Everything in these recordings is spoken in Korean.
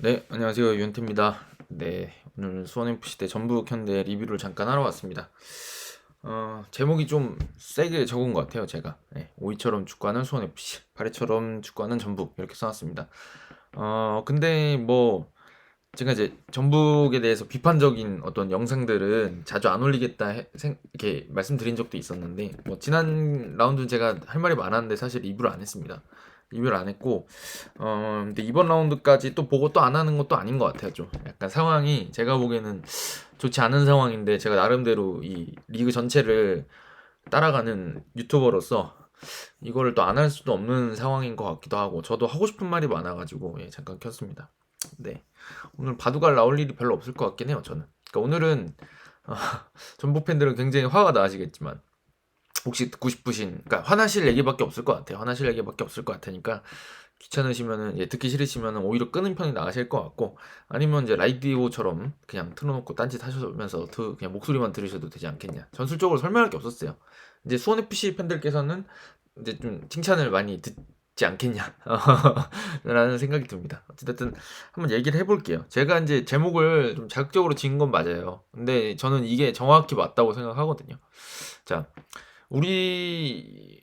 네, 안녕하세요. 윤태입니다. 네, 오늘 수원FC 대 전북 현대 리뷰를 잠깐 하러 왔습니다. 제목이 좀 세게 적은 것 같아요, 제가. 네, 오이처럼 축구하는 수원FC, 파리처럼 축구하는 전북 이렇게 써놨습니다. 근데 뭐 제가 이제 전북에 대해서 비판적인 어떤 영상들은 자주 안 올리겠다 이렇게 말씀드린 적도 있었는데 뭐 지난 라운드는 제가 할 말이 많았는데 사실 리뷰를 안 했습니다. 리뷰를 안 했고 근데 이번 라운드까지 또 보고 또 안 하는 것도 아닌 것 같아요. 좀 약간 상황이 제가 보기에는 좋지 않은 상황인데 제가 나름대로 이 리그 전체를 따라가는 유튜버로서 이거를 또 안 할 수도 없는 상황인 것 같기도 하고 저도 하고 싶은 말이 많아가지고 예, 잠깐 켰습니다. 네, 오늘 바둑알 나올 일이 별로 없을 것 같긴 해요. 저는. 그러니까 오늘은 어, 전북 팬들은 굉장히 화가 나시겠지만 혹시 듣고 싶으신, 그러니까 화나실 얘기밖에 없을 것 같아요. 화나실 얘기밖에 없을 것 같으니까 귀찮으시면은, 예, 듣기 싫으시면은 오히려 끄는 편이 나으실 것 같고, 아니면 이제 라디오처럼 그냥 틀어놓고 딴짓 하시면서 그냥 목소리만 들으셔도 되지 않겠냐. 전술적으로 설명할 게 없었어요. 이제 수원 FC 팬들께서는 이제 좀 칭찬을 많이 듣지 않겠냐 라는 생각이 듭니다. 어쨌든 한번 얘기를 해볼게요. 제가 이제 제목을 좀 자극적으로 지은 건 맞아요. 근데 저는 이게 정확히 맞다고 생각하거든요. 자, 우리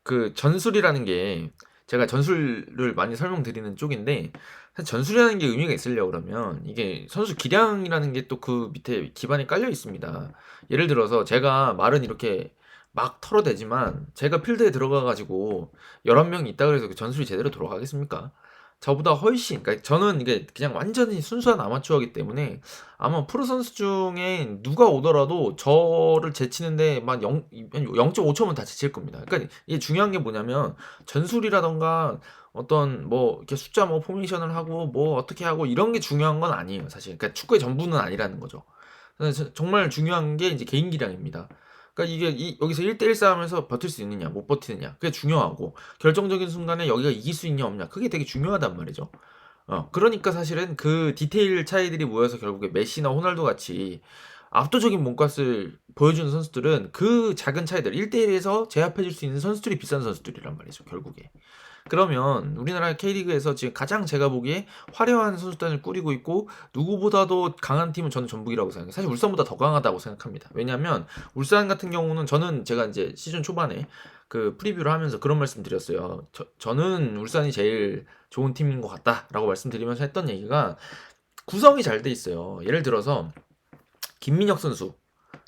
그 전술이라는 게 제가 전술을 많이 설명드리는 쪽인데, 사실 전술이라는 게 의미가 있으려고 그러면 이게 선수 기량이라는 게 또 그 밑에 기반이 깔려 있습니다. 예를 들어서 제가 말은 이렇게 막 털어대지만 제가 필드에 들어가 가지고 11명이 있다 그래서 그 전술이 제대로 돌아가겠습니까? 저보다 훨씬, 그러니까 저는 이게 그냥 완전히 순수한 아마추어이기 때문에 아마 프로 선수 중에 누가 오더라도 저를 제치는데 막 0.5초면 다 제칠 겁니다. 그러니까 이게 중요한 게 뭐냐면 전술이라던가 어떤 뭐 이렇게 숫자 뭐 포메이션을 하고 뭐 어떻게 하고 이런 게 중요한 건 아니에요, 사실. 그러니까 축구의 전부는 아니라는 거죠. 그래서 정말 중요한 게 이제 개인 기량입니다. 그러니까 이게 여기서 1대1 싸움에서 버틸 수 있느냐, 못 버티느냐, 그게 중요하고 결정적인 순간에 여기가 이길 수 있냐 없냐, 그게 되게 중요하단 말이죠. 그러니까 사실은 그 디테일 차이들이 모여서 결국에 메시나 호날두 같이 압도적인 몸값을 보여주는 선수들은 그 작은 차이들 1대1에서 제압해줄 수 있는 선수들이 비싼 선수들이란 말이죠, 결국에. 그러면 우리나라 K리그에서 지금 가장 제가 보기에 화려한 선수단을 꾸리고 있고 누구보다도 강한 팀은 저는 전북이라고 생각해요. 사실 울산보다 더 강하다고 생각합니다. 왜냐하면 울산 같은 경우는 저는 제가 이제 시즌 초반에 그 프리뷰를 하면서 그런 말씀 드렸어요. 저는 울산이 제일 좋은 팀인 것 같다라고 말씀드리면서 했던 얘기가 구성이 잘 돼 있어요. 예를 들어서 김민혁 선수.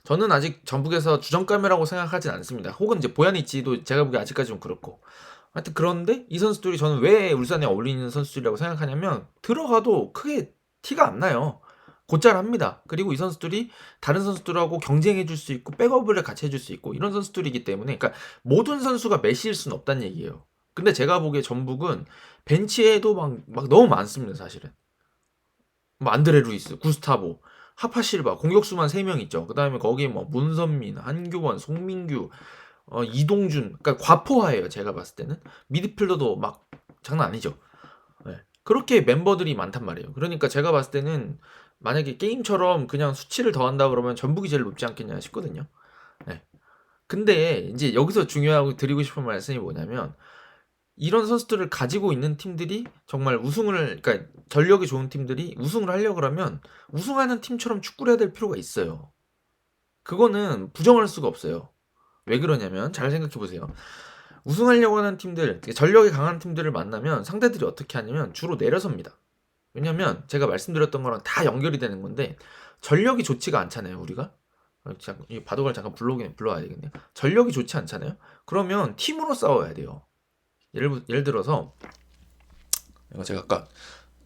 저는 아직 전북에서 주전감이라고 생각하진 않습니다. 혹은 이제 보야니치도 제가 보기에 아직까지 좀 그렇고. 하여튼 그런데 이 선수들이 저는 왜 울산에 어울리는 선수들이라고 생각하냐면 들어가도 크게 티가 안 나요. 곧잘합니다. 그리고 이 선수들이 다른 선수들하고 경쟁해 줄 수 있고 백업을 같이 해줄 수 있고 이런 선수들이기 때문에, 그러니까 모든 선수가 메시일 수는 없다는 얘기예요. 근데 제가 보기에 전북은 벤치에도 막 너무 많습니다, 사실은. 뭐 안드레 루이스, 구스타보, 하파실바, 공격수만 3명 있죠. 그 다음에 거기에 뭐 문선민, 한교원, 송민규, 이동준, 그러니까 과포화예요. 제가 봤을 때는 미드필더도 막 장난 아니죠. 네. 그렇게 멤버들이 많단 말이에요. 그러니까 제가 봤을 때는 만약에 게임처럼 그냥 수치를 더한다 그러면 전북이 제일 높지 않겠냐 싶거든요. 네. 근데 이제 여기서 중요하고 드리고 싶은 말씀이 뭐냐면 이런 선수들을 가지고 있는 팀들이 정말 그러니까 전력이 좋은 팀들이 우승을 하려고 그러면 우승하는 팀처럼 축구를 해야 될 필요가 있어요. 그거는 부정할 수가 없어요. 왜 그러냐면 잘 생각해 보세요. 우승하려고 하는 팀들, 전력이 강한 팀들을 만나면 상대들이 어떻게 하냐면 주로 내려섭니다. 왜냐면 제가 말씀드렸던 거랑 다 연결이 되는 건데 전력이 좋지가 않잖아요, 우리가. 이 바둑을 잠깐 불러와야 되겠네요. 전력이 좋지 않잖아요. 그러면 팀으로 싸워야 돼요. 예를 들어서 이거 제가 아까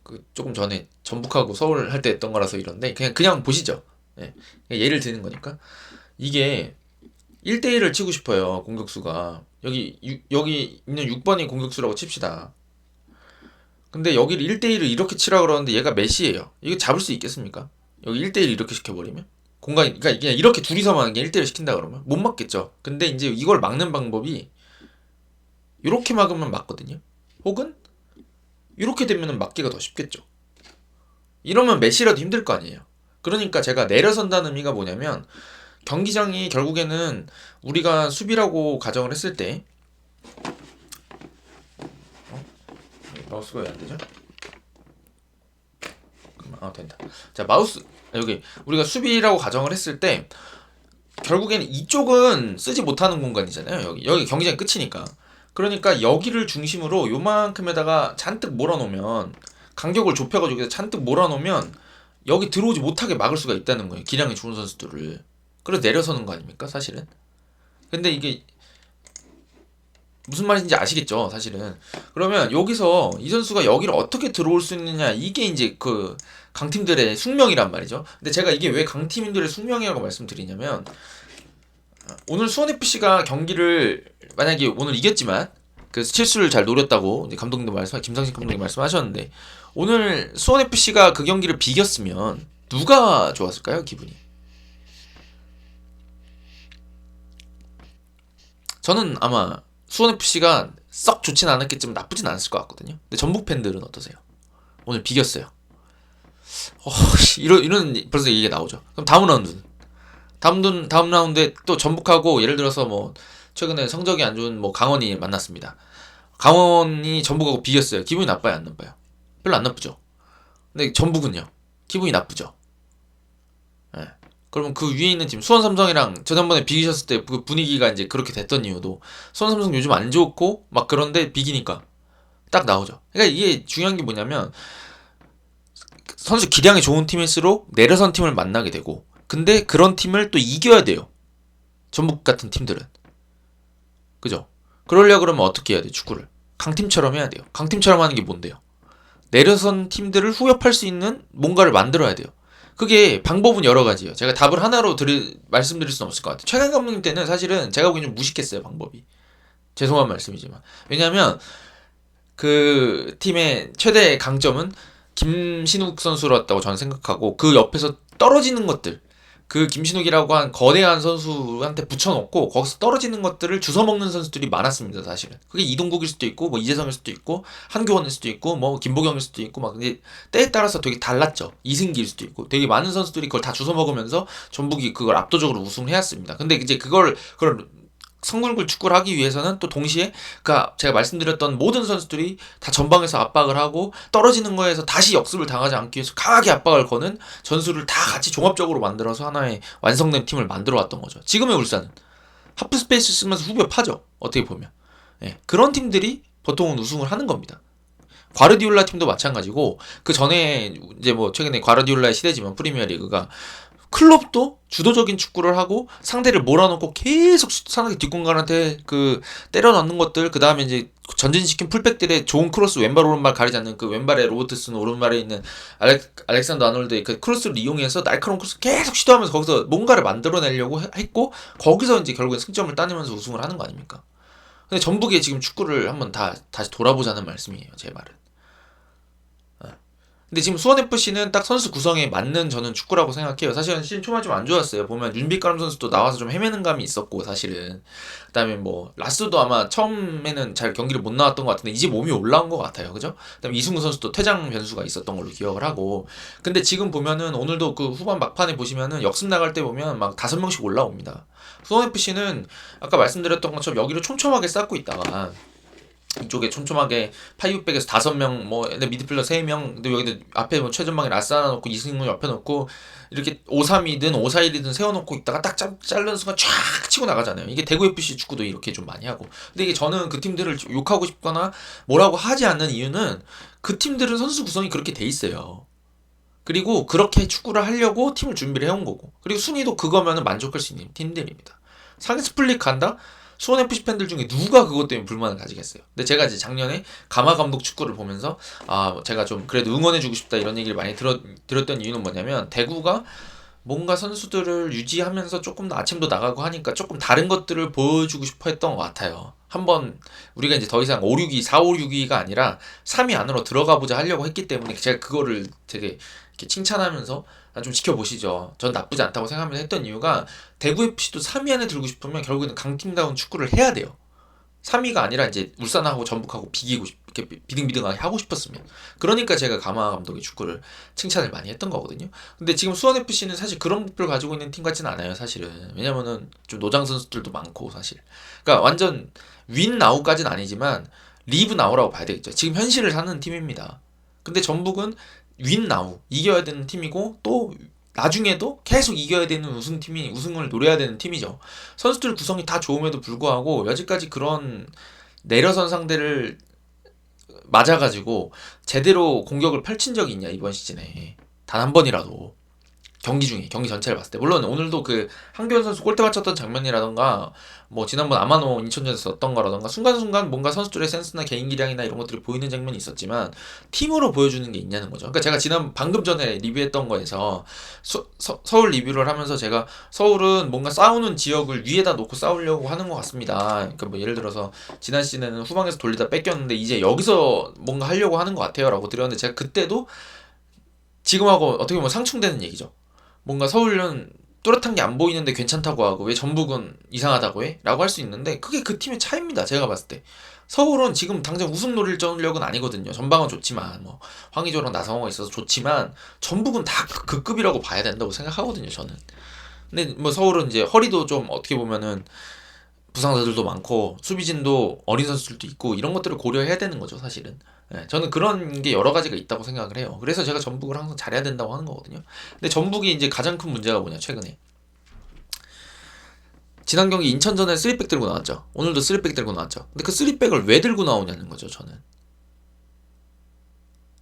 그 조금 전에 전북하고 서울 할 때 했던 거라서 이런데 그냥 보시죠. 예. 예를 드는 거니까 이게 1대1을 치고 싶어요, 공격수가. 여기 있는 6번이 공격수라고 칩시다. 근데 여기를 1대1을 이렇게 치라 그러는데 얘가 메시예요. 이거 잡을 수 있겠습니까? 여기 1대1 이렇게 시켜버리면? 그러니까 그냥 이렇게 둘이서만 그냥 1대1 시킨다 그러면? 못 막겠죠. 근데 이제 이걸 막는 방법이 이렇게 막으면 맞거든요. 혹은 이렇게 되면 막기가 더 쉽겠죠. 이러면 메시라도 힘들 거 아니에요. 그러니까 제가 내려선다는 의미가 뭐냐면 경기장이 결국에는 우리가 수비라고 가정을 했을 때 마우스가 왜 안 되죠? 잠깐만. 된다. 자, 마우스 여기 우리가 수비라고 가정을 했을 때 결국에는 이쪽은 쓰지 못하는 공간이잖아요. 여기 경기장이 끝이니까. 그러니까 여기를 중심으로 요만큼에다가 잔뜩 몰아놓으면 간격을 좁혀가지고 잔뜩 몰아놓으면 여기 들어오지 못하게 막을 수가 있다는 거예요. 기량이 좋은 선수들을. 그래서 내려서는 거 아닙니까? 사실은. 근데 이게 무슨 말인지 아시겠죠? 사실은. 그러면 여기서 이 선수가 여기를 어떻게 들어올 수 있느냐, 이게 이제 그 강팀들의 숙명이란 말이죠. 근데 제가 이게 왜 강팀들의 숙명이라고 말씀드리냐면, 오늘 수원FC가 경기를 만약에 오늘 이겼지만 그 실수를 잘 노렸다고 이제 감독님도 김상식 감독님 말씀하셨는데, 오늘 수원FC가 그 경기를 비겼으면 누가 좋았을까요? 기분이. 저는 아마 수원FC가 썩 좋진 않았겠지만 나쁘진 않았을 것 같거든요. 근데 전북 팬들은 어떠세요? 오늘 비겼어요. 이런 벌써 얘기가 나오죠. 그럼 다음 라운드에 또 전북하고 예를 들어서 뭐 최근에 성적이 안 좋은 뭐 강원이 만났습니다. 강원이 전북하고 비겼어요. 기분이 나빠요, 안 나빠요? 별로 안 나쁘죠. 근데 전북은요, 기분이 나쁘죠. 예. 그러면 그 위에 있는 팀 수원 삼성이랑 지난번에 비기셨을 때 그 분위기가 이제 그렇게 됐던 이유도 수원 삼성 요즘 안 좋고 막 그런데 비기니까 딱 나오죠. 그러니까 이게 중요한 게 뭐냐면, 선수 기량이 좋은 팀일수록 내려선 팀을 만나게 되고, 근데 그런 팀을 또 이겨야 돼요. 전북 같은 팀들은. 그죠? 그러려고 그러면 어떻게 해야 돼? 축구를 강팀처럼 해야 돼요. 강팀처럼 하는 게 뭔데요? 내려선 팀들을 후협할 수 있는 뭔가를 만들어야 돼요. 그게 방법은 여러 가지예요. 제가 답을 하나로 말씀드릴 수는 없을 것 같아요. 최강 감독님 때는 사실은 제가 보기엔 좀 무식했어요, 방법이. 죄송한 말씀이지만. 왜냐면 그 팀의 최대 강점은 김신욱 선수였다고 저는 생각하고, 그 옆에서 떨어지는 것들, 그 김신욱이라고 한 거대한 선수한테 붙여놓고 거기서 떨어지는 것들을 주워먹는 선수들이 많았습니다. 사실은 그게 이동국일 수도 있고 뭐 이재성일 수도 있고 한교원일 수도 있고 뭐 김보경일 수도 있고 막, 근데 때에 따라서 되게 달랐죠. 이승기일 수도 있고 되게 많은 선수들이 그걸 다 주워먹으면서 전북이 그걸 압도적으로 우승해왔습니다. 근데 이제 그걸 성골골 축구를 하기 위해서는 또 동시에 제가 말씀드렸던 모든 선수들이 다 전방에서 압박을 하고 떨어지는 거에서 다시 역습을 당하지 않기 위해서 강하게 압박을 거는 전술을 다 같이 종합적으로 만들어서 하나의 완성된 팀을 만들어 왔던 거죠. 지금의 울산은 하프 스페이스 쓰면서 후벼 파죠. 어떻게 보면. 예, 그런 팀들이 보통은 우승을 하는 겁니다. 과르디올라 팀도 마찬가지고, 그 전에 이제 뭐 최근에 과르디올라의 시대지만 프리미어리그가 클럽도 주도적인 축구를 하고 상대를 몰아넣고 계속 상대 뒷공간한테 때려 넣는 것들, 그 다음에 이제 전진시킨 풀백들의 좋은 크로스, 왼발 오른발 가리지 않는 그 왼발에 로버트슨, 오른발에 있는 알렉산더 아놀드의 그 크로스를 이용해서 날카로운 크로스 계속 시도하면서 거기서 뭔가를 만들어내려고 했고, 거기서 이제 결국엔 승점을 따내면서 우승을 하는 거 아닙니까? 근데 전북의 지금 축구를 한번 다시 돌아보자는 말씀이에요, 제 말은. 근데 지금 수원FC는 딱 선수 구성에 맞는 저는 축구라고 생각해요. 사실은 시즌 초반 좀 안 좋았어요. 보면 윤빛가람 선수도 나와서 좀 헤매는 감이 있었고, 사실은. 그 다음에 뭐 라스도 아마 처음에는 잘 경기를 못 나왔던 것 같은데 이제 몸이 올라온 것 같아요. 그죠? 그 다음에 이승우 선수도 퇴장 변수가 있었던 걸로 기억을 하고. 근데 지금 보면은 오늘도 그 후반 막판에 보시면은 역습 나갈 때 보면 막 5명씩 올라옵니다. 수원FC는 아까 말씀드렸던 것처럼 여기를 촘촘하게 쌓고 있다가 이쪽에 촘촘하게 파이브백에서 5명, 뭐 미드필더 3명, 근데 여기도 앞에 뭐 최전방에 라스 하나 놓고 이승우 옆에 놓고 이렇게 5-3-2든 5-4-1이든 세워놓고 있다가 딱 자르는 순간 쫙 치고 나가잖아요. 이게 대구FC 축구도 이렇게 좀 많이 하고. 근데 이게 저는 그 팀들을 욕하고 싶거나 뭐라고 하지 않는 이유는 그 팀들은 선수 구성이 그렇게 돼 있어요. 그리고 그렇게 축구를 하려고 팀을 준비를 해온 거고, 그리고 순위도 그거면은 만족할 수 있는 팀들입니다. 상위 스플릿 간다? 수원FC 팬들 중에 누가 그것 때문에 불만을 가지겠어요. 근데 제가 이제 작년에 가마 감독 축구를 보면서 제가 좀 그래도 응원해주고 싶다 이런 얘기를 많이 들었던 이유는 뭐냐면, 대구가 뭔가 선수들을 유지하면서 조금 더 아침도 나가고 하니까 조금 다른 것들을 보여주고 싶어 했던 것 같아요. 한번 우리가 이제 더 이상 5-6-2, 4-5-6-2가 아니라 3위 안으로 들어가 보자 하려고 했기 때문에 제가 그거를 되게 이렇게 칭찬하면서 좀 지켜보시죠, 전 나쁘지 않다고 생각하면서 했던 이유가, 대구FC도 3위 안에 들고 싶으면 결국에는 강팀다운 축구를 해야 돼요. 3위가 아니라 이제 울산하고 전북하고 이렇게 비등비등하게 하고 싶었으면. 그러니까 제가 가마 감독의 축구를 칭찬을 많이 했던 거거든요. 근데 지금 수원FC는 사실 그런 목표를 가지고 있는 팀 같지는 않아요, 사실은. 왜냐면은 좀 노장 선수들도 많고, 사실. 그러니까 완전 윈 나우까지는 아니지만 리브 나우라고 봐야 되겠죠. 지금 현실을 사는 팀입니다. 근데 전북은 윈나우 이겨야 되는 팀이고 또 나중에도 계속 이겨야 되는 우승팀이 우승을 노려야 되는 팀이죠. 선수들 구성이 다 좋음에도 불구하고 여지까지 그런 내려선 상대를 맞아가지고 제대로 공격을 펼친 적이 있냐 이번 시즌에 단 한 번이라도 경기 중에 경기 전체를 봤을 때 물론 오늘도 그 한교원 선수 골대 맞췄던 장면이라던가 뭐 지난번 아마노 인천전에서 썼던 거라던가 순간순간 뭔가 선수들의 센스나 개인 기량이나 이런 것들이 보이는 장면이 있었지만 팀으로 보여주는 게 있냐는 거죠. 그러니까 제가 방금 전에 리뷰했던 거에서 서울 리뷰를 하면서 제가 서울은 뭔가 싸우는 지역을 위에다 놓고 싸우려고 하는 것 같습니다. 그러니까 뭐 예를 들어서 지난 시즌에는 후방에서 돌리다 뺏겼는데 이제 여기서 뭔가 하려고 하는 것 같아요 라고 드렸는데 제가 그때도 지금하고 어떻게 보면 상충되는 얘기죠. 뭔가 서울은 뚜렷한 게 안 보이는데 괜찮다고 하고 왜 전북은 이상하다고 해? 라고 할 수 있는데 그게 그 팀의 차이입니다. 제가 봤을 때 서울은 지금 당장 우승 노릴 전력은 아니거든요. 전방은 좋지만 뭐 황의조랑 나성호가 있어서 좋지만 전북은 다 그 급이라고 봐야 된다고 생각하거든요. 저는. 근데 뭐 서울은 이제 허리도 좀 어떻게 보면은 부상자들도 많고 수비진도 어린 선수들도 있고 이런 것들을 고려해야 되는 거죠. 사실은. 네, 저는 그런 게 여러 가지가 있다고 생각을 해요. 그래서 제가 전북을 항상 잘해야 된다고 하는 거거든요. 근데 전북이 이제 가장 큰 문제가 뭐냐 최근에 지난 경기 인천전에 3백 들고 나왔죠. 오늘도 3백 들고 나왔죠. 근데 그 3백을 왜 들고 나오냐는 거죠. 저는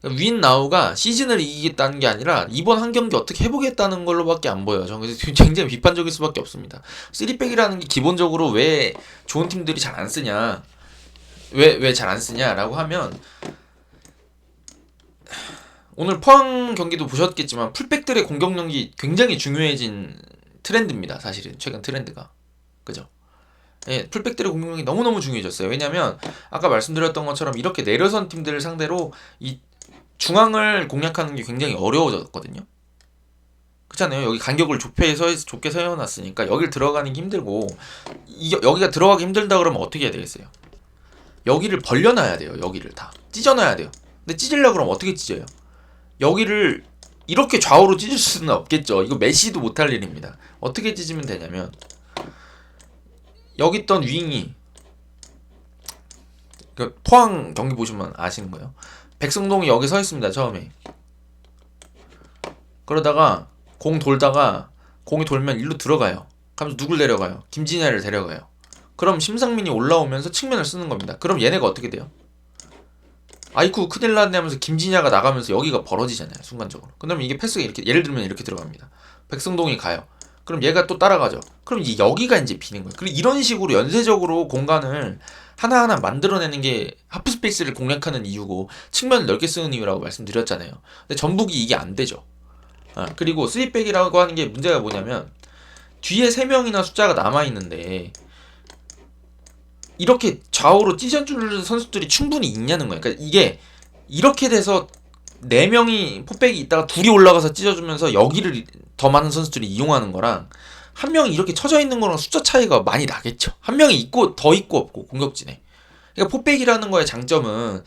윈나우가 시즌을 이기겠다는 게 아니라 이번 한 경기 어떻게 해보겠다는 걸로밖에 안 보여요. 저는 그래서 굉장히 비판적일 수밖에 없습니다. 3백이라는 게 기본적으로 왜 좋은 팀들이 잘 안 쓰냐 왜 잘 안 쓰냐라고 하면 오늘 포항 경기도 보셨겠지만 풀백들의 공격력이 굉장히 중요해진 트렌드입니다. 사실은 최근 트렌드가 그죠? 예, 풀백들의 공격력이 너무너무 중요해졌어요. 왜냐면 아까 말씀드렸던 것처럼 이렇게 내려선 팀들을 상대로 이 중앙을 공략하는 게 굉장히 어려워졌거든요. 그렇잖아요. 여기 간격을 좁게 세워놨으니까 여길 들어가는 게 힘들고 여기가 들어가기 힘들다 그러면 어떻게 해야 되겠어요? 여기를 벌려놔야 돼요. 여기를 다 찢어놔야 돼요. 근데 찢으려고 그러면 어떻게 찢어요? 여기를 이렇게 좌우로 찢을 수는 없겠죠. 이거 메시도 못할 일입니다. 어떻게 찢으면 되냐면 여기 있던 윙이 그 포항 경기 보시면 아시는 거예요. 백승동이 여기 서 있습니다. 처음에 그러다가 공이 돌면 일로 들어가요. 그러면서 누굴 데려가요? 김진야를 데려가요. 그럼 심상민이 올라오면서 측면을 쓰는 겁니다. 그럼 얘네가 어떻게 돼요? 아이쿠 큰일 났네 하면서 김진야가 나가면서 여기가 벌어지잖아요. 순간적으로. 그러면 이게 패스가 이렇게 예를 들면 이렇게 들어갑니다. 백승동이 가요. 그럼 얘가 또 따라가죠. 그럼 이제 여기가 이제 비는 거예요. 그리고 이런 식으로 연쇄적으로 공간을 하나하나 만들어내는 게 하프스페이스를 공략하는 이유고 측면을 넓게 쓰는 이유라고 말씀드렸잖아요. 근데 전북이 이게 안 되죠. 그리고 3백이라고 하는 게 문제가 뭐냐면 뒤에 3명이나 숫자가 남아있는데 이렇게 좌우로 찢어주는 선수들이 충분히 있냐는 거예요. 그러니까 이게 이렇게 돼서 4명이 포백이 있다가 둘이 올라가서 찢어주면서 여기를 더 많은 선수들이 이용하는 거랑 한 명이 이렇게 쳐져 있는 거랑 숫자 차이가 많이 나겠죠. 한 명이 있고 더 있고 없고 공격진에. 그러니까 포백이라는 거의 장점은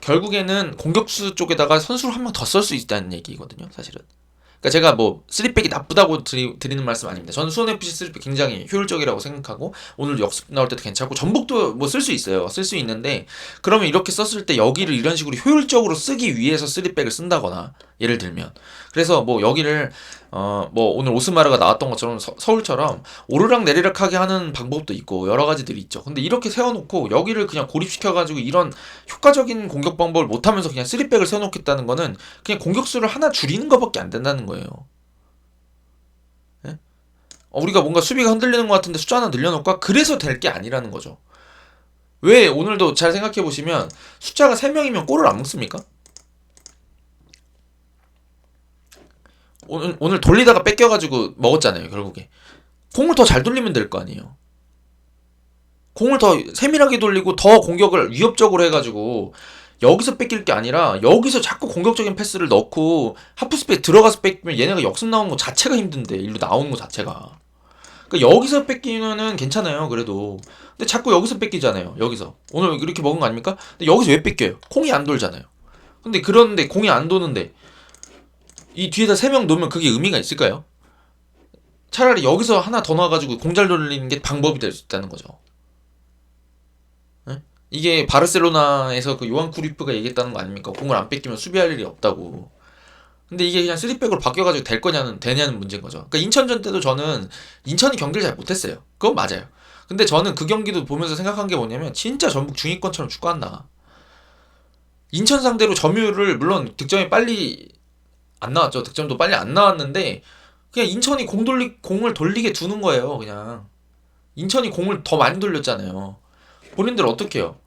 결국에는 공격수 쪽에다가 선수를 한 명 더 쓸 수 있다는 얘기거든요. 사실은. 그러니까 제가 뭐 3백이 나쁘다고 드리는 말씀 아닙니다. 저는 수원FC 3백 굉장히 효율적이라고 생각하고 오늘 역습 나올 때도 괜찮고 전북도 뭐 쓸 수 있어요. 쓸 수 있는데 그러면 이렇게 썼을 때 여기를 이런 식으로 효율적으로 쓰기 위해서 3백을 쓴다거나 예를 들면 그래서 뭐 여기를 뭐 오늘 오스마르가 나왔던 것처럼 서울처럼 오르락 내리락하게 하는 방법도 있고 여러 가지들이 있죠. 근데 이렇게 세워놓고 여기를 그냥 고립시켜가지고 이런 효과적인 공격 방법을 못하면서 그냥 3백을 세워놓겠다는 거는 그냥 공격수를 하나 줄이는 것밖에 안 된다는 거예요. 예? 우리가 뭔가 수비가 흔들리는 것 같은데 숫자 하나 늘려놓을까? 그래서 될 게 아니라는 거죠. 왜 오늘도 잘 생각해보시면 숫자가 3명이면 골을 안 먹습니까? 오늘 돌리다가 뺏겨가지고 먹었잖아요. 결국에 공을 더 잘 돌리면 될 거 아니에요. 공을 더 세밀하게 돌리고 더 공격을 위협적으로 해가지고 여기서 뺏길 게 아니라 여기서 자꾸 공격적인 패스를 넣고 하프스페이스 들어가서 뺏기면 얘네가 역습 나오는 거 자체가 힘든데 일로 나오는 거 자체가 그러니까 여기서 뺏기면은 괜찮아요. 그래도 근데 자꾸 여기서 뺏기잖아요. 여기서 오늘 이렇게 먹은 거 아닙니까? 근데 여기서 왜 뺏겨요? 공이 안 돌잖아요. 근데 그런데 공이 안 도는데 이 뒤에다 3명 놓으면 그게 의미가 있을까요? 차라리 여기서 하나 더 넣어가지고 공 잘 돌리는 게 방법이 될 수 있다는 거죠. 네? 이게 바르셀로나에서 그 요한 크루이프가 얘기했다는 거 아닙니까? 공을 안 뺏기면 수비할 일이 없다고. 근데 이게 그냥 3백으로 바뀌어가지고 되냐는 문제인 거죠. 그러니까 인천전 때도 저는 인천이 경기를 잘 못했어요. 그건 맞아요. 근데 저는 그 경기도 보면서 생각한 게 뭐냐면 진짜 전북 중위권처럼 축구한다. 인천 상대로 점유율을 물론 득점이 빨리 안 나왔죠. 득점도 빨리 안 나왔는데 그냥 인천이 공을 돌리게 두는 거예요. 그냥 인천이 공을 더 많이 돌렸잖아요. 본인들 어떻게 해요?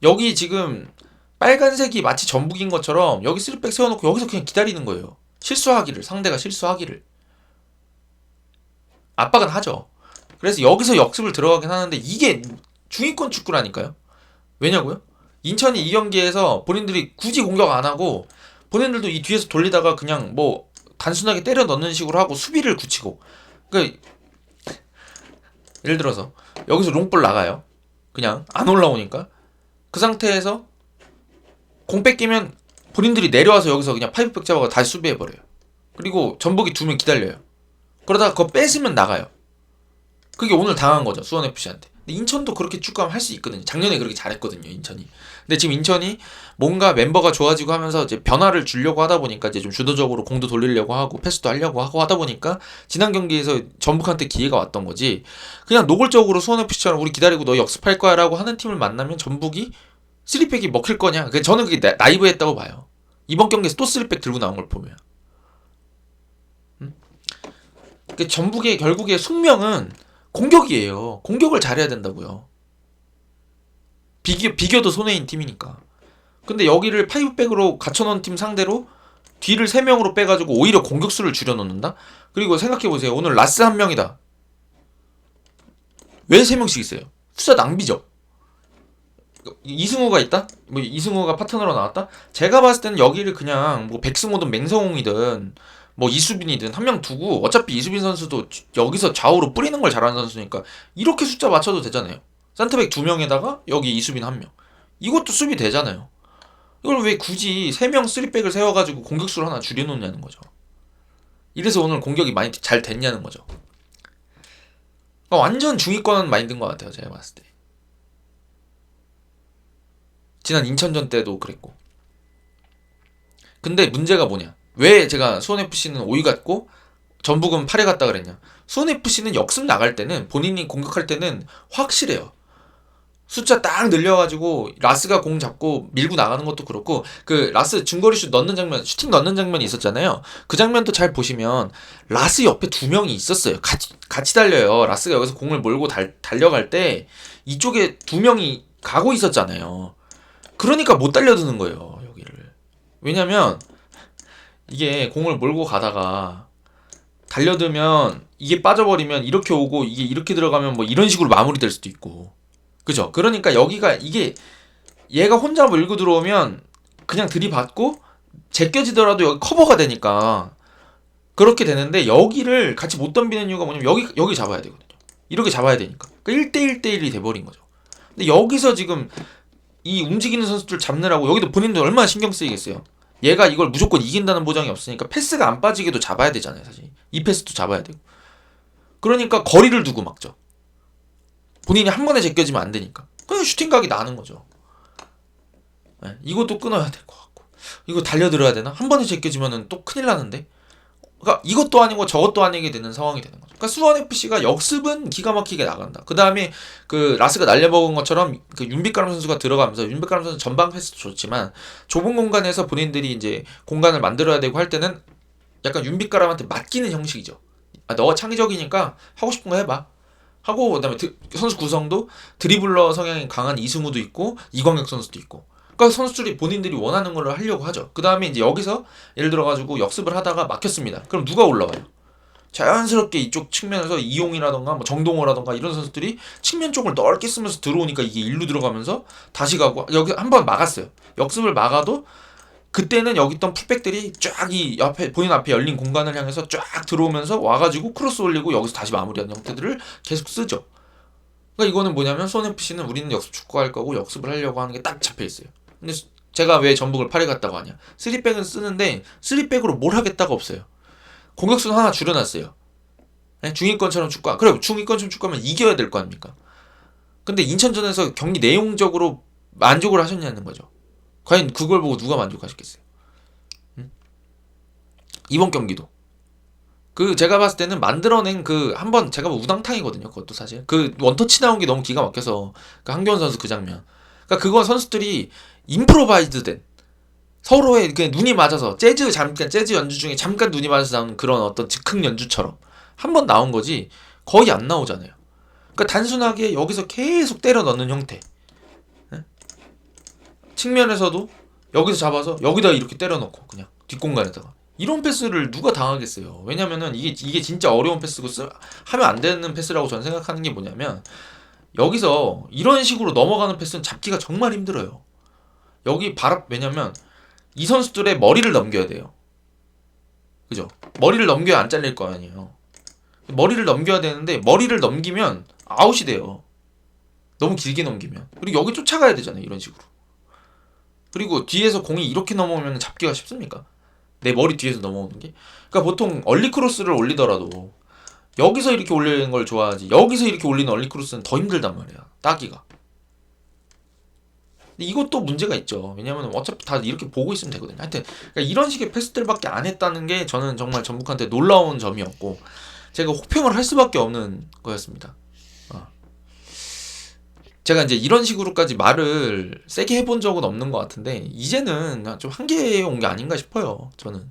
여기 지금 빨간색이 마치 전북인 것처럼 여기 3백 세워놓고 여기서 그냥 기다리는 거예요. 상대가 실수하기를. 압박은 하죠. 그래서 여기서 역습을 들어가긴 하는데 이게 중위권 축구라니까요. 왜냐고요? 인천이 이 경기에서 본인들이 굳이 공격 안 하고 본인들도 이 뒤에서 돌리다가 그냥 뭐 단순하게 때려 넣는 식으로 하고 수비를 굳히고. 그러니까 예를 들어서 여기서 롱볼 나가요. 그냥 안 올라오니까 그 상태에서 공 뺏기면 본인들이 내려와서 여기서 그냥 파이브백 잡아가 다시 수비해버려요. 그리고 전북이 2명 기다려요. 그러다가 그거 뺏으면 나가요. 그게 오늘 당한 거죠. 수원FC한테. 근데 인천도 그렇게 축구하면 할 수 있거든요. 작년에 그렇게 잘했거든요. 인천이. 근데 지금 인천이 뭔가 멤버가 좋아지고 하면서 이제 변화를 주려고 하다 보니까 이제 좀 주도적으로 공도 돌리려고 하고 패스도 하려고 하고 하다 보니까 지난 경기에서 전북한테 기회가 왔던 거지. 그냥 노골적으로 수원FC처럼 우리 기다리고 너 역습할 거야 라고 하는 팀을 만나면 전북이 3백이 먹힐 거냐? 저는 그게 나이브했다고 봐요. 이번 경기에서 또 3백 들고 나온 걸 보면. 전북의 결국에 숙명은 공격이에요. 공격을 잘해야 된다고요. 비교도 손해인 팀이니까. 근데 여기를 파이브백으로 갖춰놓은 팀 상대로 뒤를 3명으로 빼가지고 오히려 공격수를 줄여놓는다? 그리고 생각해보세요. 오늘 라스 1명이다. 왜 3명씩 있어요? 숫자 낭비죠. 이승우가 있다? 뭐 이승우가 파트너로 나왔다? 제가 봤을 때는 여기를 그냥 뭐 백승호든 맹성홍이든 뭐 이수빈이든 한 명 두고 어차피 이수빈 선수도 여기서 좌우로 뿌리는 걸 잘하는 선수니까 이렇게 숫자 맞춰도 되잖아요. 센터백 2명에다가 여기 이수빈 1명. 이것도 수비 되잖아요. 이걸 왜 굳이 3명 3백을 세워가지고 공격수를 하나 줄여놓냐는 거죠. 이래서 오늘 공격이 많이 잘 됐냐는 거죠. 그러니까 완전 중위권 마인드인 것 같아요. 제가 봤을 때. 지난 인천전 때도 그랬고. 근데 문제가 뭐냐? 왜 제가 수원FC는 5위 같고 전북은 8위 같다 그랬냐? 수원FC는 역습 나갈 때는 본인이 공격할 때는 확실해요. 숫자 딱 늘려가지고 라스가 공 잡고 밀고 나가는 것도 그렇고 그 라스 중거리 슈팅 넣는 장면이 있었잖아요. 그 장면도 잘 보시면 라스 옆에 2명이 있었어요. 같이 달려요. 라스가 여기서 공을 몰고 달려갈 때 이쪽에 2명이 가고 있었잖아요. 그러니까 못 달려드는 거예요. 여기를. 왜냐면 이게 공을 몰고 가다가 달려들면 이게 빠져버리면 이렇게 오고 이게 이렇게 들어가면 뭐 이런 식으로 마무리될 수도 있고. 그죠? 그러니까 여기가 이게 얘가 혼자 몰고 들어오면 그냥 들이받고 제껴지더라도 여기 커버가 되니까 그렇게 되는데 여기를 같이 못 덤비는 이유가 뭐냐면 여기 잡아야 되거든요. 이렇게 잡아야 되니까. 그러니까 1대1대1이 돼버린 거죠. 근데 여기서 지금 이 움직이는 선수들 잡느라고 여기도 본인도 얼마나 신경 쓰이겠어요. 얘가 이걸 무조건 이긴다는 보장이 없으니까 패스가 안 빠지게도 잡아야 되잖아요. 사실 이 패스도 잡아야 되고. 그러니까 거리를 두고 막죠. 본인이 한 번에 제껴지면 안 되니까. 그냥 슈팅각이 나는 거죠. 네, 이것도 끊어야 될 것 같고. 이거 달려들어야 되나? 한 번에 제껴지면 또 큰일 나는데. 그러니까 이것도 아니고 저것도 아니게 되는 상황이 되는 거죠. 그러니까 수원FC가 역습은 기가 막히게 나간다. 그 다음에 그 라스가 날려먹은 것처럼 그 윤빛가람 선수가 들어가면서 윤빛가람 선수 전방 패스도 좋지만 좁은 공간에서 본인들이 이제 공간을 만들어야 되고 할 때는 약간 윤빛가람한테 맡기는 형식이죠. 아, 너가 창의적이니까 하고 싶은 거 해봐. 하고 그다음에 선수 구성도 드리블러 성향이 강한 이승우도 있고 이광혁 선수도 있고. 그러니까 선수들이 본인들이 원하는 걸 하려고 하죠. 그 다음에 이제 여기서 예를 들어가지고 역습을 하다가 막혔습니다. 그럼 누가 올라와요? 자연스럽게 이쪽 측면에서 이용이라던가 뭐 정동호라던가 이런 선수들이 측면 쪽을 넓게 쓰면서 들어오니까 이게 일로 들어가면서 다시 가고 여기 한번 막았어요. 역습을 막아도 그때는 여기 있던 풀백들이 쫙 이 앞에 본인 앞에 열린 공간을 향해서 쫙 들어오면서 와가지고 크로스 올리고 여기서 다시 마무리하는 형태들을 계속 쓰죠. 그러니까 이거는 뭐냐면 수원FC는 우리는 역습 축구할 거고 역습을 하려고 하는 게 딱 잡혀 있어요. 근데 제가 왜 전북을 8위 갔다고 하냐? 3백은 쓰는데 3백으로 뭘 하겠다가 없어요. 공격수는 하나 줄여놨어요. 네? 중위권처럼 축구. 그래 중위권처럼 축구하면 이겨야 될 거 아닙니까? 근데 인천전에서 경기 내용적으로 만족을 하셨냐는 거죠. 과연 그걸 보고 누가 만족하셨겠어요? 응? 이번 경기도 그 제가 봤을 때는 만들어낸 그 한번 제가 뭐 우당탕이거든요. 그것도 사실 그 원터치 나온 게 너무 기가 막혀서 그 한교원 선수 그 장면. 그러니까 그건 선수들이 임프로바이즈된 서로의 그냥 눈이 맞아서 잠깐 재즈 연주 중에 잠깐 눈이 맞아서 나오는 그런 어떤 즉흥 연주처럼 한 번 나온 거지 거의 안 나오잖아요. 그러니까 단순하게 여기서 계속 때려 넣는 형태. 예? 측면에서도 여기서 잡아서 여기다 이렇게 때려 넣고 그냥 뒷공간에다가 이런 패스를 누가 당하겠어요. 왜냐면은 이게 진짜 어려운 패스고 하면 안 되는 패스라고 저는 생각하는 게 뭐냐면 여기서 이런 식으로 넘어가는 패스는 잡기가 정말 힘들어요. 여기 왜냐면 이 선수들의 머리를 넘겨야 돼요. 그죠? 머리를 넘겨야 안 잘릴 거 아니에요. 머리를 넘겨야 되는데 머리를 넘기면 아웃이 돼요. 너무 길게 넘기면. 그리고 여기 쫓아가야 되잖아요. 이런 식으로. 그리고 뒤에서 공이 이렇게 넘어오면 잡기가 쉽습니까? 내 머리 뒤에서 넘어오는 게. 그러니까 보통 얼리 크로스를 올리더라도 여기서 이렇게 올리는 걸 좋아하지 여기서 이렇게 올리는 얼리 크로스는 더 힘들단 말이야. 따기가. 근데 이것도 문제가 있죠. 왜냐면 어차피 다 이렇게 보고 있으면 되거든요. 하여튼 그러니까 이런 식의 패스들밖에 안 했다는 게 저는 정말 전북한테 놀라운 점이었고 제가 혹평을 할 수밖에 없는 거였습니다. 제가 이제 이런 식으로까지 말을 세게 해본 적은 없는 것 같은데 이제는 좀 한계에 온 게 아닌가 싶어요. 저는.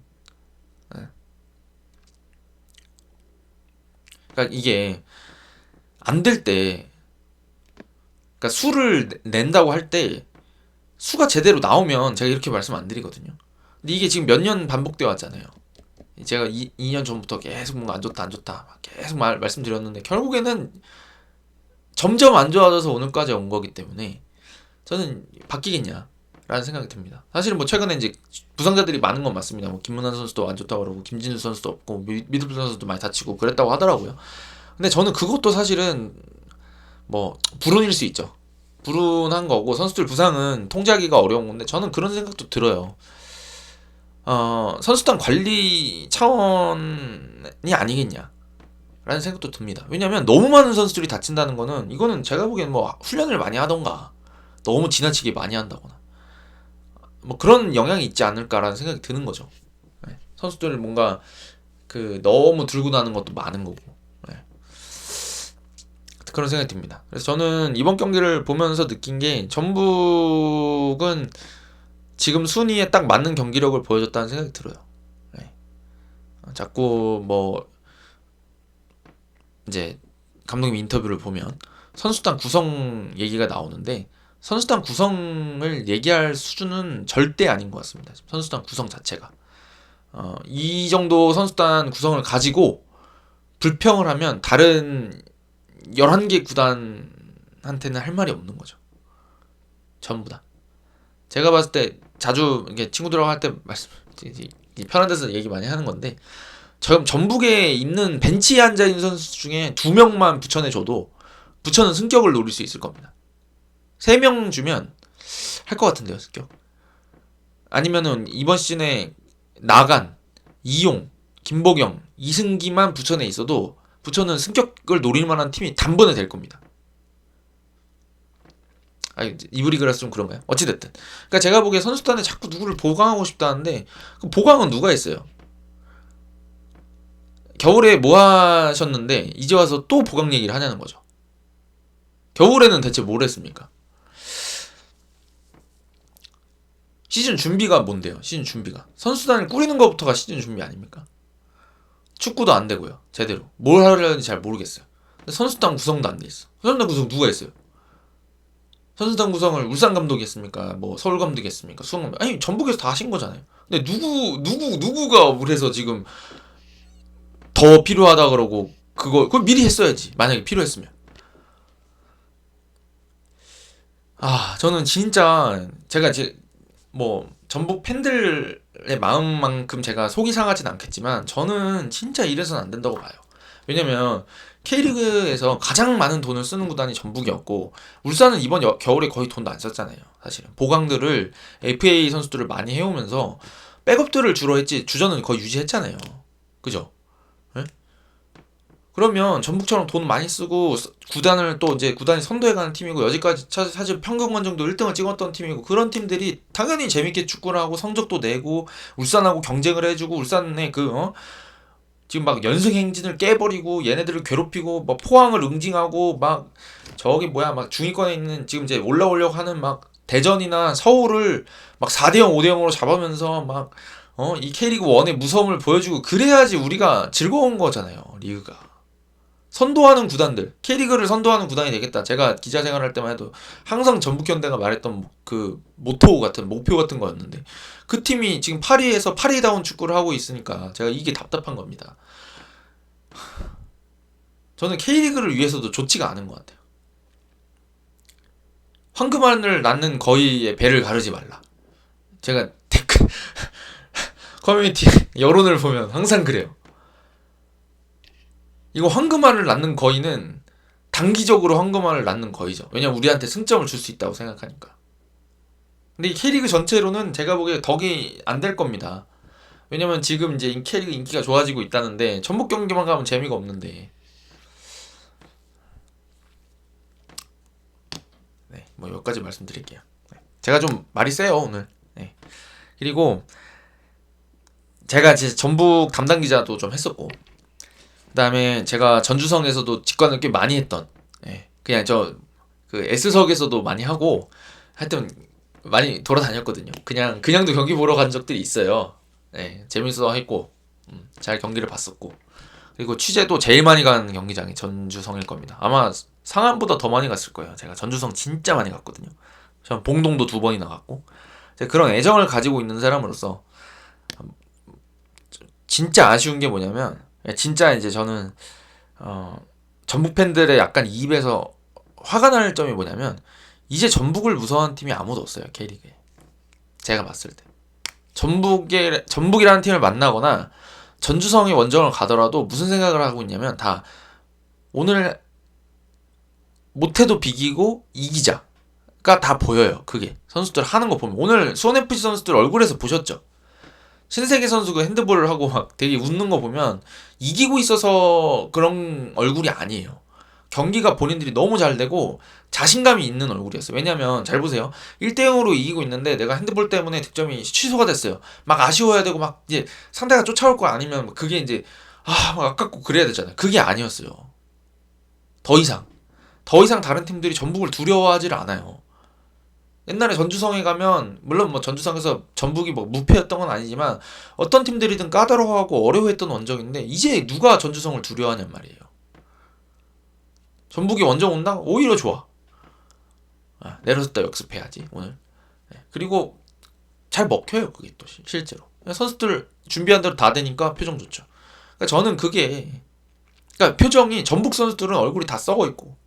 네. 그러니까 이게 안 될 때, 그러니까 수를 낸다고 할 때 수가 제대로 나오면 제가 이렇게 말씀 안 드리거든요. 근데 이게 지금 몇 년 반복되어 왔잖아요. 제가 2년 전부터 계속 뭔가 안 좋다 안 좋다 계속 말씀드렸는데 결국에는 점점 안 좋아져서 오늘까지 온 거기 때문에 저는 바뀌겠냐 라는 생각이 듭니다. 사실은 뭐 최근에 이제 부상자들이 많은 건 맞습니다. 뭐 김문환 선수도 안 좋다고 그러고 김진수 선수도 없고 미드필더 선수도 많이 다치고 그랬다고 하더라고요. 근데 저는 그것도 사실은 뭐 불운일 수 있죠. 불운한 거고 선수들 부상은 통제하기가 어려운 건데 저는 그런 생각도 들어요. 선수단 관리 차원이 아니겠냐 라는 생각도 듭니다. 왜냐면 너무 많은 선수들이 다친다는 거는 이거는 제가 보기엔 뭐 훈련을 많이 하던가 너무 지나치게 많이 한다거나 뭐 그런 영향이 있지 않을까라는 생각이 드는 거죠. 네. 선수들 뭔가 그 너무 들고 나는 것도 많은 거고 네. 그런 생각이 듭니다. 그래서 저는 이번 경기를 보면서 느낀 게 전북은 지금 순위에 딱 맞는 경기력을 보여줬다는 생각이 들어요. 네. 자꾸 뭐 이제 감독님 인터뷰를 보면 선수단 구성 얘기가 나오는데 선수단 구성을 얘기할 수준은 절대 아닌 것 같습니다. 선수단 구성 자체가 이 정도 선수단 구성을 가지고 불평을 하면 다른 11개 구단한테는 할 말이 없는 거죠. 전부 다. 제가 봤을 때 자주 이렇게 친구들하고 할 때 편한 데서 얘기 많이 하는 건데 전북에 있는 벤치에 앉아있는 선수 중에 2명만 부천해줘도 부천은 승격을 노릴 수 있을 겁니다. 3명 주면 할 것 같은데요, 승격. 아니면은 이번 시즌에 나간, 이용, 김보경, 이승기만 부천에 있어도 부천은 승격을 노릴 만한 팀이 단번에 될 겁니다. 이브리그라서 좀 그런가요? 어찌됐든. 그러니까 제가 보기에 선수단에 자꾸 누구를 보강하고 싶다는데 그 보강은 누가 했어요? 겨울에 뭐 하셨는데 이제 와서 또 보강 얘기를 하냐는 거죠. 겨울에는 대체 뭘 했습니까? 시즌 준비가 뭔데요? 시즌 준비가 선수단을 꾸리는 것부터가 시즌 준비 아닙니까? 축구도 안 되고요. 제대로 뭘 하려는지 잘 모르겠어요. 근데 선수단 구성도 안 돼 있어. 선수단 구성 누가 했어요? 선수단 구성을 울산 감독이 했습니까? 뭐 서울 감독이 했습니까? 수원 감독 아니 전북에서 다 하신 거잖아요. 근데 누구가 그래서 지금 더 필요하다 그러고 그걸 미리 했어야지. 만약에 필요했으면. 저는 진짜 제가 뭐 전북 팬들의 마음만큼 제가 속이 상하진 않겠지만 저는 진짜 이래서는 안 된다고 봐요. 왜냐면 K리그에서 가장 많은 돈을 쓰는 구단이 전북이었고 울산은 이번 겨울에 거의 돈도 안 썼잖아요. 사실은 보강들을 FA 선수들을 많이 해오면서 백업들을 주로 했지 주전은 거의 유지했잖아요. 그죠? 네? 그러면 전북처럼 돈 많이 쓰고 구단을 또 이제 구단이 선도해가는 팀이고 여지까지 사실 평균 정도 1등을 찍었던 팀이고 그런 팀들이 당연히 재밌게 축구를 하고 성적도 내고 울산하고 경쟁을 해주고 울산의 지금 막 연승 행진을 깨버리고 얘네들을 괴롭히고 막 포항을 응징하고 막 저기 뭐야 막 중위권에 있는 지금 이제 올라오려고 하는 막 대전이나 서울을 막 4대0 5대0으로 잡으면서 막 이 K리그 1의 무서움을 보여주고 그래야지 우리가 즐거운 거잖아요. 리그가. 선도하는 구단들, K리그를 선도하는 구단이 되겠다. 제가 기자 생활할 때만 해도 항상 전북현대가 말했던 그 모토 같은 목표 같은 거였는데 그 팀이 지금 파리에서 파리다운 축구를 하고 있으니까 제가 이게 답답한 겁니다. 저는 K리그를 위해서도 좋지가 않은 것 같아요. 황금알을 낳는 거위의 배를 가르지 말라. 제가 댓글 커뮤니티 여론을 보면 항상 그래요. 이거 황금알을 낳는 거위는 단기적으로 황금알을 낳는 거위죠. 왜냐면 우리한테 승점을 줄 수 있다고 생각하니까. 근데 이 K리그 전체로는 제가 보기에 덕이 안 될 겁니다. 왜냐면 지금 이제 K리그 인기가 좋아지고 있다는데 전북 경기만 가면 재미가 없는데. 네, 뭐 여기까지 말씀드릴게요. 네. 제가 좀 말이 세요 오늘. 네. 그리고 제가 이제 전북 담당 기자도 좀 했었고, 그다음에 제가 전주성에서도 직관을 꽤 많이 했던, 그냥 그 S석에서도 많이 하고, 하여튼 많이 돌아다녔거든요. 그냥도 경기 보러 간 적들이 있어요. 재밌어 했고, 잘 경기를 봤었고, 그리고 취재도 제일 많이 간 경기장이 전주성일 겁니다. 아마 상암보다 더 많이 갔을 거예요. 제가 전주성 진짜 많이 갔거든요. 전 봉동도 2번이나 갔고, 제가 그런 애정을 가지고 있는 사람으로서 진짜 아쉬운 게 뭐냐면, 진짜 이제 저는 전북 팬들의 약간 입에서 화가 날 점이 뭐냐면 이제 전북을 무서워하는 팀이 아무도 없어요. K리그에. 제가 봤을 때 전북이라는 팀을 만나거나 전주성이 원정을 가더라도 무슨 생각을 하고 있냐면 다 오늘 못해도 비기고 이기자가 다 보여요. 그게 선수들 하는 거 보면 오늘 수원FC 선수들 얼굴에서 보셨죠? 신세계 선수가 핸드볼을 하고 막 되게 웃는 거 보면 이기고 있어서 그런 얼굴이 아니에요. 경기가 본인들이 너무 잘 되고 자신감이 있는 얼굴이었어요. 왜냐면 잘 보세요. 1대0으로 이기고 있는데 내가 핸드볼 때문에 득점이 취소가 됐어요. 막 아쉬워야 되고 막 이제 상대가 쫓아올 거 아니면 그게 이제 막 아깝고 그래야 되잖아요. 그게 아니었어요. 더 이상 다른 팀들이 전북을 두려워하지를 않아요. 옛날에 전주성에 가면 물론 뭐 전주성에서 전북이 뭐 무패였던 건 아니지만 어떤 팀들이든 까다로워하고 어려워했던 원정인데 이제 누가 전주성을 두려워하냔 말이에요. 전북이 원정 온다? 오히려 좋아. 내려섰다 역습해야지 오늘. 그리고 잘 먹혀요 그게 또 실제로. 선수들 준비한 대로 다 되니까 표정 좋죠. 그러니까 저는 그러니까 표정이 전북 선수들은 얼굴이 다 썩어 있고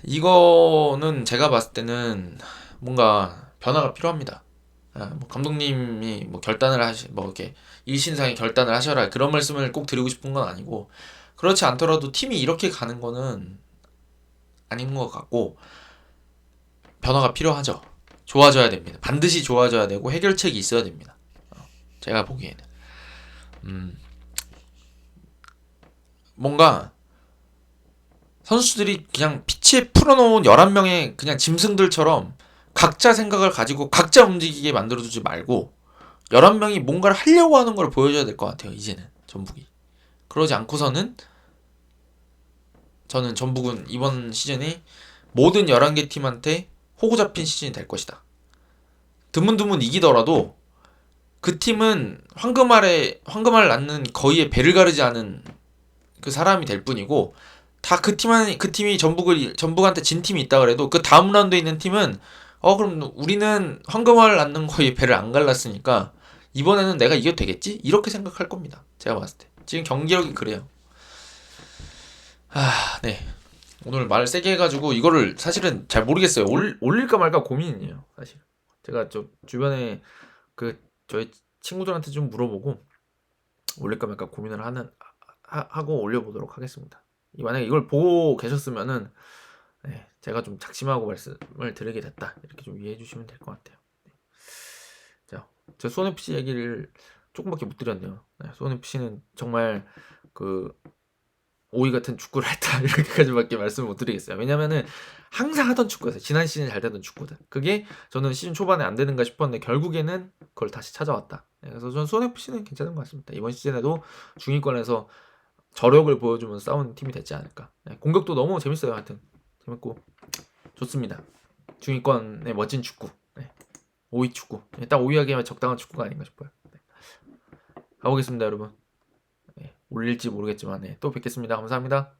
이거는 제가 봤을 때는 뭔가 변화가 필요합니다. 뭐 감독님이 뭐 뭐 이렇게 일신상의 결단을 하셔라 그런 말씀을 꼭 드리고 싶은 건 아니고 그렇지 않더라도 팀이 이렇게 가는 거는 아닌 것 같고 변화가 필요하죠. 좋아져야 됩니다. 반드시 좋아져야 되고 해결책이 있어야 됩니다. 제가 보기에는 뭔가 선수들이 그냥 피치에 풀어놓은 11명의 그냥 짐승들처럼 각자 생각을 가지고 각자 움직이게 만들어두지 말고 11명이 뭔가를 하려고 하는 걸 보여줘야 될 것 같아요. 이제는 전북이. 그러지 않고서는 저는 전북은 이번 시즌에 모든 11개 팀한테 호구 잡힌 시즌이 될 것이다. 드문드문 이기더라도 그 팀은 황금알 낳는 거위의 배를 가르지 않은 그 사람이 될 뿐이고 다 그 팀이 전북한테 진 팀이 있다 그래도 그 다음 라운드에 있는 팀은 그럼 우리는 황금알 낳는 거위의 배를 안 갈랐으니까 이번에는 내가 이겨도 되겠지? 이렇게 생각할 겁니다. 제가 봤을 때. 지금 경기력이 그래요. 네. 오늘 말 세게 해가지고 이거를 사실은 잘 모르겠어요. 올릴까 말까 고민이에요. 사실. 제가 주변에 저희 친구들한테 좀 물어보고 올릴까 말까 고민을 하고 올려보도록 하겠습니다. 만약에 이걸 보고 계셨으면은 제가 좀 작심하고 말씀을 드리게 됐다 이렇게 좀 이해해 주시면 될 것 같아요. 자, 저 수원FC 얘기를 조금밖에 못 드렸네요. 네, 수원 FC는 정말 그 오이 같은 축구를 했다 이렇게까지밖에 말씀을 못 드리겠어요. 왜냐면은 항상 하던 축구였어요. 지난 시즌 잘 되던 축구들. 그게 저는 시즌 초반에 안 되는가 싶었는데 결국에는 그걸 다시 찾아왔다. 네, 그래서 저는 수원 FC는 괜찮은 것 같습니다. 이번 시즌에도 중위권에서 저력을 보여주면 싸우는 팀이 됐지 않을까. 네, 공격도 너무 재밌어요. 하여튼 재밌고 좋습니다. 중위권의 멋진 축구. 네, 5위 축구. 네, 딱 5위 하기에만 적당한 축구가 아닌가 싶어요. 네. 가보겠습니다, 여러분. 네, 올릴지 모르겠지만 네, 또 뵙겠습니다. 감사합니다.